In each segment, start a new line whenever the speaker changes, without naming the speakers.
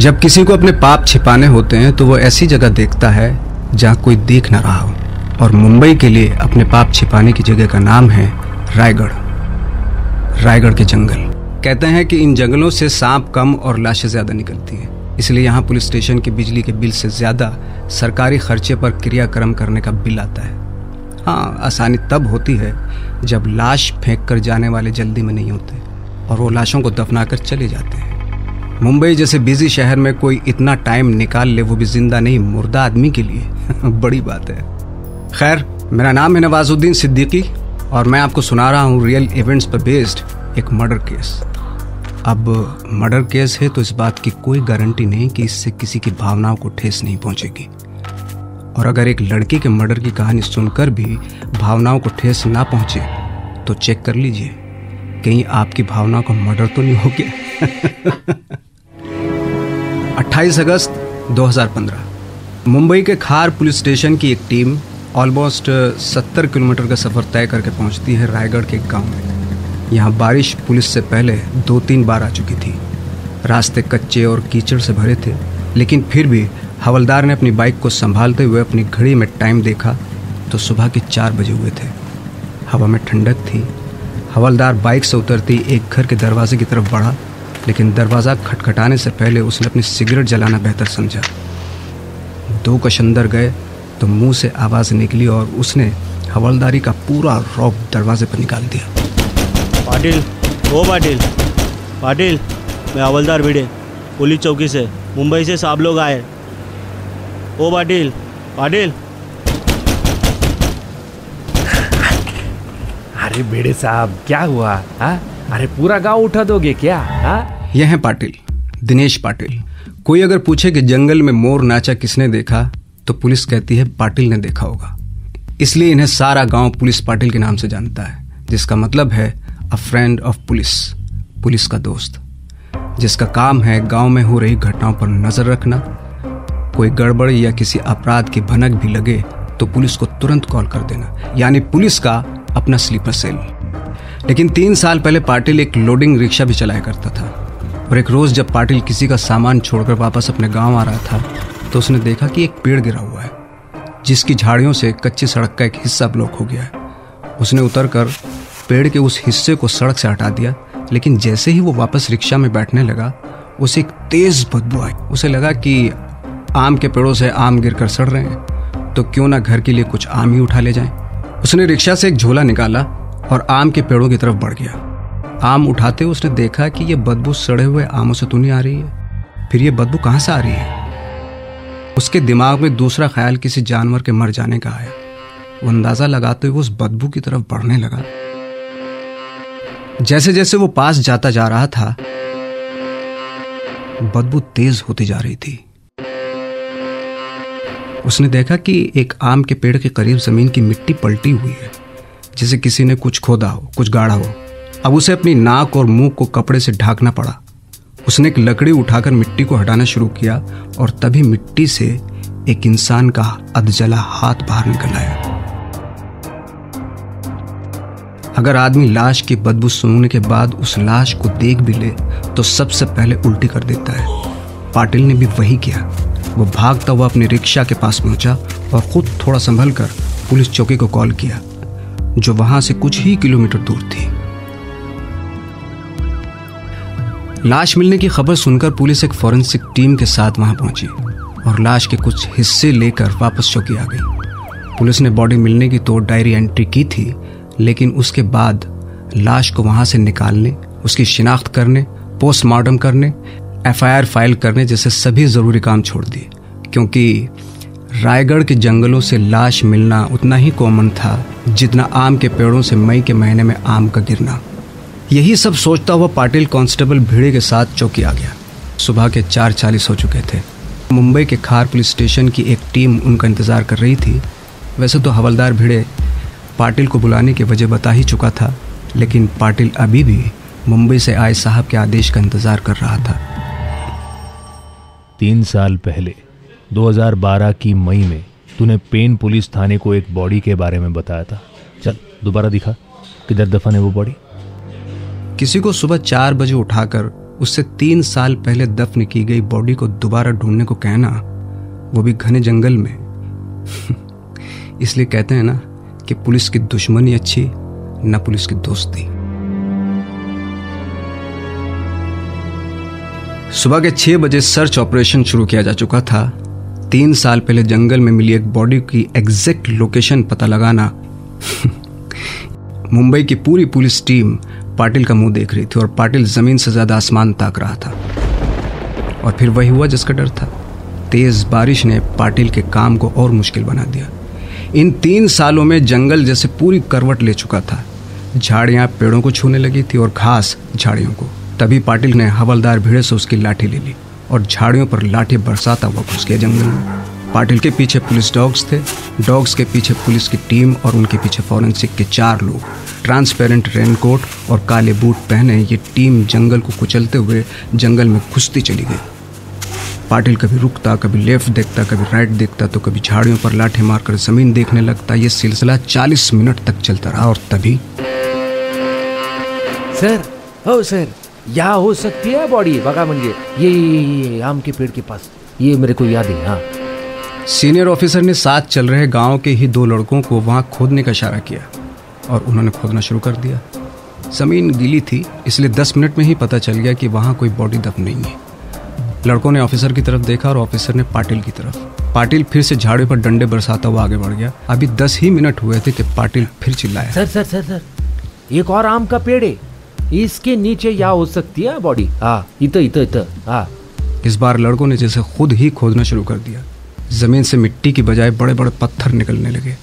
जब किसी को अपने पाप छिपाने होते हैं तो वो ऐसी जगह देखता है जहाँ कोई देख ना रहा हो, और मुंबई के लिए अपने पाप छिपाने की जगह का नाम है रायगढ़। रायगढ़ के जंगल। कहते हैं कि इन जंगलों से सांप कम और लाशें ज्यादा निकलती हैं, इसलिए यहाँ पुलिस स्टेशन के बिजली के बिल से ज्यादा सरकारी खर्चे पर क्रियाक्रम करने का बिल आता है। हाँ, आसानी तब होती है जब लाश फेंक कर जाने वाले जल्दी में नहीं होते और वो लाशों को दफनाकर चले जाते हैं। मुंबई जैसे बिजी शहर में कोई इतना टाइम निकाल ले, वो भी जिंदा नहीं मुर्दा आदमी के लिए बड़ी बात है। खैर, मेरा नाम है नवाजुद्दीन सिद्दीकी और मैं आपको सुना रहा हूँ रियल इवेंट्स पर बेस्ड एक मर्डर केस। अब मर्डर केस है तो इस बात की कोई गारंटी नहीं कि इससे किसी की भावनाओं को ठेस नहीं पहुंचेगी, और अगर एक लड़की के मर्डर की कहानी सुनकर भी भावनाओं को ठेस ना पहुंचे तो चेक कर लीजिए कहीं आपकी भावनाओं का मर्डर तो नहीं हो गया। 28 अगस्त 2015 मुंबई के खार पुलिस स्टेशन की एक टीम ऑलमोस्ट 70 किलोमीटर का सफर तय करके पहुंचती है रायगढ़ के एक गांव में। यहाँ बारिश पुलिस से पहले 2-3 बार आ चुकी थी। रास्ते कच्चे और कीचड़ से भरे थे, लेकिन फिर भी हवलदार ने अपनी बाइक को संभालते हुए अपनी घड़ी में टाइम देखा तो सुबह के 4 बजे हुए थे। हवा में ठंडक थी। हवलदार बाइक से उतरती एक घर के दरवाजे की तरफ बढ़ा, लेकिन दरवाज़ा खटखटाने से पहले उसने अपनी सिगरेट जलाना बेहतर समझा। 2 कश अंदर गए तो मुंह से आवाज़ निकली और उसने हवलदारी का पूरा रौब दरवाजे पर निकाल दिया।
पाटिल, ओ पाटिल, पाटिल, मैं हवलदार भिड़े, पुलिस चौकी से, मुंबई से साहब लोग आए। ओ पाटिल, पाटिल।
अरे बेड़े साहब, क्या हुआ? हाँ, अरे पूरा गांव उठा दोगे क्या? हाँ,
यह है पाटिल, दिनेश पाटिल। कोई अगर पूछे कि जंगल में मोर नाचा किसने देखा तो पुलिस कहती है पाटिल ने देखा होगा। इसलिए इन्हें सारा गांव पुलिस पाटिल के नाम से जानता है, जिसका मतलब है अ फ्रेंड ऑफ पुलिस, पुलिस का दोस्त, जिसका काम है गांव में हो रही घटनाओं पर नजर रखना। कोई गड़बड़ या किसी अपराध की भनक भी लगे तो पुलिस को तुरंत कॉल कर देना, यानी पुलिस का अपना स्लीपर सेल। लेकिन 3 साल पहले पाटिल एक लोडिंग रिक्शा भी चलाया करता था, और एक रोज जब पाटिल किसी का सामान छोड़कर वापस अपने गांव आ रहा था तो उसने देखा कि एक पेड़ गिरा हुआ है, जिसकी झाड़ियों से कच्ची सड़क का एक हिस्सा ब्लॉक हो गया है। उसने उतरकर पेड़ के उस हिस्से को सड़क से हटा दिया, लेकिन जैसे ही वो वापस रिक्शा में बैठने लगा उसे एक तेज बदबू आई। उसे लगा कि आम के पेड़ों से आम गिरकर सड़ रहे हैं, तो क्यों ना घर के लिए कुछ आम ही उठा ले जाएं। उसने रिक्शा से एक झोला निकाला और आम के पेड़ों की तरफ बढ़ गया। आम उठाते उसने देखा कि ये बदबू सड़े हुए आमों से तो नहीं आ रही है, फिर ये बदबू कहाँ से आ रही है। उसके दिमाग में दूसरा ख्याल किसी जानवर के मर जाने का आया। वो अंदाजा लगाते हुए उस बदबू की तरफ बढ़ने लगा। जैसे जैसे वो पास जाता जा रहा था, बदबू तेज होती जा रही थी। उसने देखा कि एक आम के पेड़ के करीब जमीन की मिट्टी पलटी हुई है, जैसे किसी ने कुछ खोदा हो, कुछ गाड़ा हो। अब उसे अपनी नाक और मुंह को कपड़े से ढकना पड़ा। उसने एक लकड़ी उठाकर मिट्टी को हटाना शुरू किया और तभी मिट्टी से एक इंसान का अधजला हाथ बाहर निकल आया। अगर आदमी लाश की बदबू सूंघने के बाद उस लाश को देख भी ले तो सबसे पहले उल्टी कर देता है। पाटिल ने भी वही किया। वो भागता हुआ अपनी रिक्शा के पास पहुंचा और खुद थोड़ा संभल कर पुलिस चौकी को कॉल किया, जो वहां से कुछ ही किलोमीटर दूर थी। लाश मिलने की खबर सुनकर पुलिस एक फॉरेंसिक टीम के साथ वहां पहुंची और लाश के कुछ हिस्से लेकर वापस चौकी आ गई। पुलिस ने बॉडी मिलने की तो डायरी एंट्री की थी, लेकिन उसके बाद लाश को वहां से निकालने, उसकी शिनाख्त करने, पोस्टमार्टम करने, एफआईआर फाइल करने जैसे सभी जरूरी काम छोड़ दिए, क्योंकि रायगढ़ के जंगलों से लाश मिलना उतना ही कॉमन था जितना आम के पेड़ों से मई के महीने में आम का गिरना। यही सब सोचता हुआ पाटिल कांस्टेबल भिड़े के साथ चौकी आ गया। सुबह के 4:40 हो चुके थे। मुंबई के खार पुलिस स्टेशन की एक टीम उनका इंतजार कर रही थी। वैसे तो हवलदार भिड़े पाटिल को बुलाने की वजह बता ही चुका था, लेकिन पाटिल अभी भी मुंबई से आए साहब के आदेश का इंतजार कर रहा था।
3 साल पहले 2012 की मई में तूने पेन पुलिस थाने को एक बॉडी के बारे में बताया था। चल दोबारा दिखा, किधर दफन है वो बॉडी?
किसी को सुबह 4 बजे उठाकर उससे 3 साल पहले दफन की गई बॉडी को दोबारा ढूंढने को कहना, वो भी घने जंगल में। इसलिए कहते हैं ना कि पुलिस की दुश्मनी अच्छी, न पुलिस की दोस्ती। सुबह के 6 बजे सर्च ऑपरेशन शुरू किया जा चुका था। 3 साल पहले जंगल में मिली एक बॉडी की एग्जैक्ट लोकेशन पता लगाना। मुंबई की पूरी पुलिस टीम पाटिल का मुंह देख रही थी और पाटिल जमीन से ज्यादा आसमान ताक रहा था। और फिर वही हुआ जिसका डर था। तेज बारिश ने पाटिल के काम को और मुश्किल बना दिया। इन 3 सालों में जंगल जैसे पूरी करवट ले चुका था। झाड़ियां पेड़ों को छूने लगी थी और घास झाड़ियों को। तभी पाटिल ने हवलदार भिड़े से उसकी लाठी ले ली और झाड़ियों पर लाठी बरसाता हुआ घुस गया जंगल में। पाटिल के पीछे पुलिस डॉग्स थे, डॉग्स के पीछे पुलिस की टीम और उनके पीछे फॉरेंसिक के 4 लोग। ट्रांसपेरेंट रेनकोट और काले बूट पहने ये टीम जंगल को कुचलते हुए जंगल में घुसती चली गई। पाटिल कभी रुकता, कभी लेफ्ट देखता, कभी राइट देखता, तो कभी झाड़ियों पर लाठी मारकर जमीन देखने लगता। ये सिलसिला 40 मिनट तक चलता रहा और तभी
सर यहाँ हो सकती है बॉडी बघा, म्हणजे ये आम के पेड़ के पास, ये मेरे को याद है। हाँ,
सीनियर ऑफिसर ने साथ चल रहे गांव के ही 2 लड़कों को वहां खोदने का इशारा किया और उन्होंने खोदना शुरू कर दिया। जमीन गीली थी, इसलिए 10 मिनट में ही पता चल गया कि वहां कोई बॉडी दफन नहीं है। लड़कों ने ऑफिसर की तरफ देखा और ऑफिसर ने पाटिल की तरफ। पाटिल फिर से झाड़ियों पर डंडे बरसाता हुआ आगे बढ़ गया। अभी 10 ही मिनट हुए थे कि पाटिल फिर चिल्लाया,
सर एक और आम का पेड़ है, इसके नीचे यहाँ हो सकती है बॉडी। हाँ, इत। हाँ,
इस बार लड़कों ने जैसे खुद ही खोदना शुरू कर दिया। जमीन से मिट्टी की बजाय बड़े बड़े पत्थर निकलने लगे।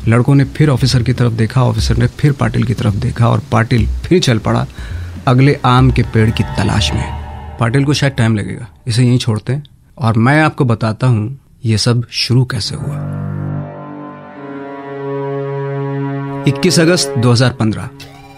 लड़कों ने फिर ऑफिसर की तरफ देखा, ऑफिसर ने फिर पाटिल की तरफ देखा और पाटिल फिर चल पड़ा अगले आम के पेड़ की तलाश में। पाटिल को शायद टाइम लगेगा, इसे यहीं छोड़ते हैं और मैं आपको बताता हूं ये सब शुरू कैसे हुआ। 21 अगस्त 2015।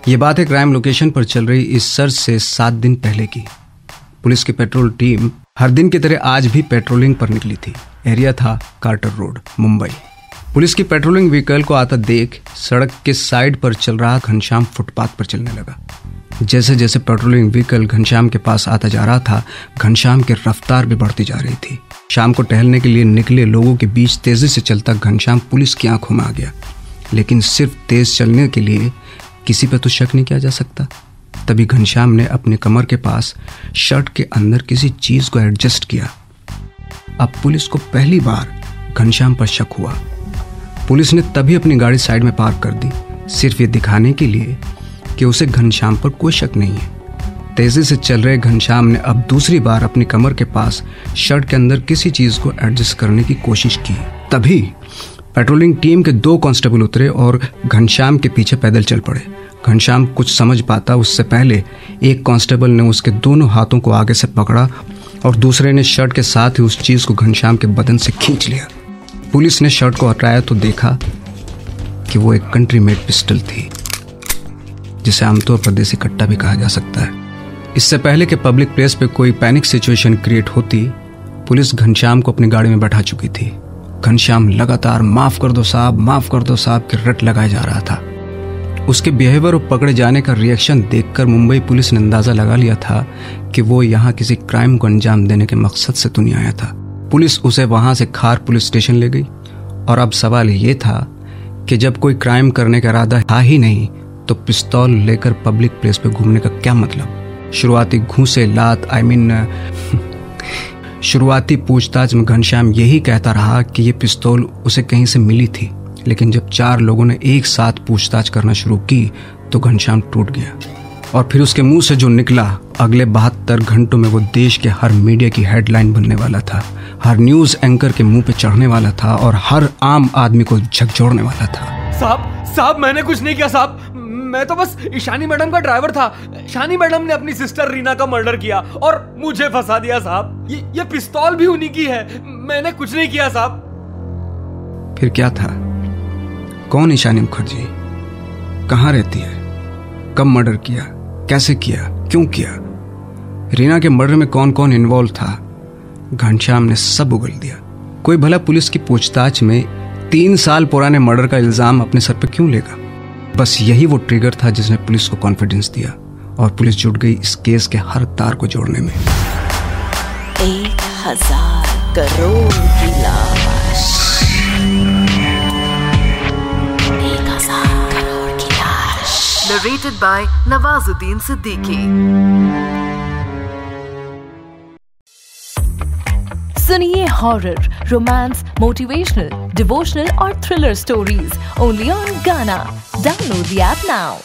ये बात है क्राइम लोकेशन पर चल रही इस सर्च से 7 दिन पहले की। पुलिस की पेट्रोल टीम हर दिन की तरह आज भी पेट्रोलिंग पर निकली थी। एरिया था कार्टर रोड, मुंबई। पुलिस की पेट्रोलिंग व्हीकल को आता देख सड़क के साइड पर चल रहा घनश्याम फुटपाथ पर चलने लगा। जैसे जैसे पेट्रोलिंग व्हीकल घनश्याम के पास आता जा रहा था, घनश्याम की रफ्तार भी बढ़ती जा रही थी। शाम को टहलने के लिए निकले लोगों के बीच तेजी से चलता घनश्याम पुलिस की आंखों में आ गया। लेकिन सिर्फ तेज चलने के लिए किसी पे तो शक नहीं किया जा सकता। तभी घनश्याम ने अपने कमर के पास शर्ट के अंदर किसी चीज को एडजस्ट किया। अब पुलिस को पहली बार घनश्याम पर शक हुआ। पुलिस ने तभी अपनी गाड़ी साइड में पार्क कर दी, सिर्फ ये दिखाने के लिए कि उसे घनश्याम पर कोई शक नहीं है। तेजी से चल रहे घनश्याम ने अब दूसरी बार अपनी कमर के पास शर्ट के अंदर किसी चीज को एडजस्ट करने की कोशिश की। तभी पेट्रोलिंग टीम के 2 कांस्टेबल उतरे और घनश्याम के पीछे पैदल चल पड़े। घनश्याम कुछ समझ पाता उससे पहले एक कांस्टेबल ने उसके दोनों हाथों को आगे से पकड़ा और दूसरे ने शर्ट के साथ ही उस चीज को घनश्याम के बदन से खींच लिया। पुलिस ने शर्ट को हटाया तो देखा कि वो एक कंट्री मेड पिस्टल थी, जिसे आमतौर पर देसी कट्टा भी कहा जा सकता है। इससे पहले कि पब्लिक प्लेस पे कोई पैनिक सिचुएशन क्रिएट होती, पुलिस घनश्याम को अपनी गाड़ी में बैठा चुकी थी। घनश्याम लगातार माफ कर दो साहब की रट लगाया जा रहा था। उसके बिहेवियर और पकड़े जाने का रिएक्शन देखकर मुंबई पुलिस ने अंदाजा लगा लिया था कि वो यहाँ किसी क्राइम को अंजाम देने के मकसद से तो नहीं आया था। पुलिस उसे वहां से खार पुलिस स्टेशन ले गई और अब सवाल ये था कि जब कोई क्राइम करने का इरादा था ही नहीं तो पिस्तौल लेकर पब्लिक प्लेस पे घूमने का क्या मतलब। शुरुआती घूंसे लात शुरुआती पूछताछ में घनश्याम यही कहता रहा कि ये पिस्तौल उसे कहीं से मिली थी, लेकिन जब 4 लोगों ने एक साथ पूछताछ करना शुरू की तो घनश्याम टूट गया और फिर उसके मुंह से जो निकला, अगले 72 घंटों में वो देश के हर मीडिया की हेडलाइन बनने वाला था, हर न्यूज एंकर के मुंह पे चढ़ने वाला था और हर आम आदमी को झकझोरने वाला था।
साहब मैंने कुछ नहीं किया साहब, मैं तो बस ईशानी मैडम का ड्राइवर था। ईशानी मैडम ने अपनी सिस्टर रीना का मर्डर किया और मुझे फंसा दिया साहब। ये पिस्तौल भी उन्हीं की है, मैंने कुछ नहीं किया साहब।
फिर क्या था? कौन ईशानी मुखर्जी? कहाँ रहती है? कब मर्डर किया? कैसे किया? क्यों किया? रीना के मर्डर में कौन कौन इन्वॉल्व था? घनश्याम ने सब उगल दिया। कोई भला पुलिस की पूछताछ में 3 साल पुराने मर्डर का इल्जाम अपने सर पर क्यों लेगा? बस यही वो ट्रिगर था जिसने पुलिस को कॉन्फिडेंस दिया और पुलिस जुट गई इस केस के हर तार को जोड़ने में।
1000 करोड़ की लाश, 1000 करोड़ की लाश।
Narrated by Nawazuddin Siddiqui।
सुनिए हॉरर, रोमांस, मोटिवेशनल, डिवोशनल और थ्रिलर स्टोरीज ओनली ऑन गाना। Download the app now.